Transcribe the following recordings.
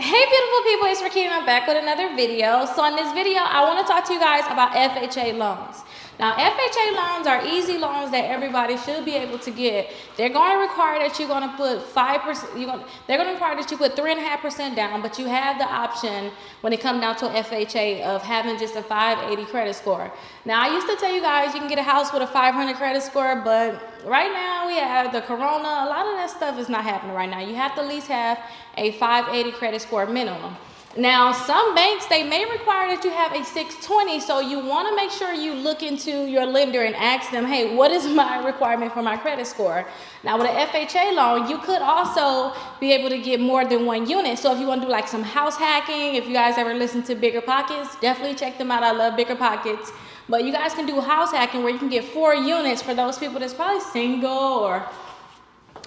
Hey beautiful people, it's Rickita and I'm back with another video. So in this video, I want to talk to you guys about FHA loans. Now FHA loans are easy loans that everybody should be able to get. They're going to require that you're going to put 5%, they're going to require that you put 3.5% down, but you have the option when it comes down to FHA of having just a 580 credit score. Now I used to tell you guys you can get a house with a 500 credit score, but right now we have the corona, a lot of that stuff is not happening right now. You have to at least have a 580 credit score minimum. Now, some banks, they may require that you have a 620, so you want to make sure you look into your lender and ask them, hey, what is my requirement for my credit score? Now, with an FHA loan, you could also be able to get more than one unit. So if you want to do like some house hacking, if you guys ever listen to Bigger Pockets, definitely check them out. I love Bigger Pockets. But you guys can do house hacking where you can get 4 units for those people that's probably single or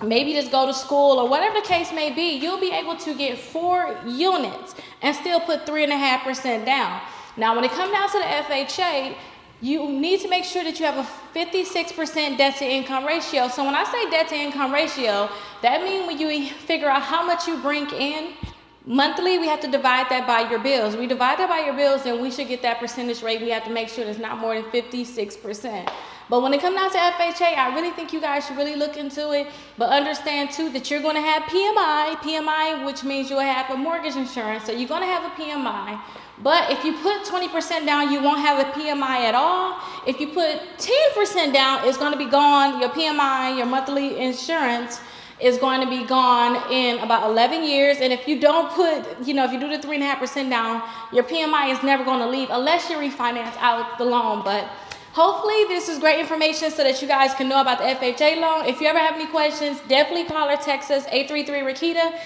maybe just go to school or whatever the case may be. You'll be able to get 4 units and still put 3.5% down. Now, when it comes down to the FHA, you need to make sure that you have a 56% debt to income ratio. So when I say debt to income ratio, that means when you figure out how much you bring in monthly, we have to divide that by your bills. We divide that by your bills, and we should get that percentage rate. We have to make sure it's not more than 56%. But when it comes down to FHA, I really think you guys should really look into it. But understand too that you're going to have PMI, which means you'll have a mortgage insurance. So you're going to have a PMI. But if you put 20% down, you won't have a PMI at all. If you put 10% down, it's going to be gone. Your PMI, your monthly insurance, is going to be gone in about 11 years. And if you don't put, if you do the 3.5% down, your PMI is never going to leave unless you refinance out the loan. But hopefully this is great information so that you guys can know about the FHA loan. If you ever have any questions, definitely call or text us 833-RICKITA.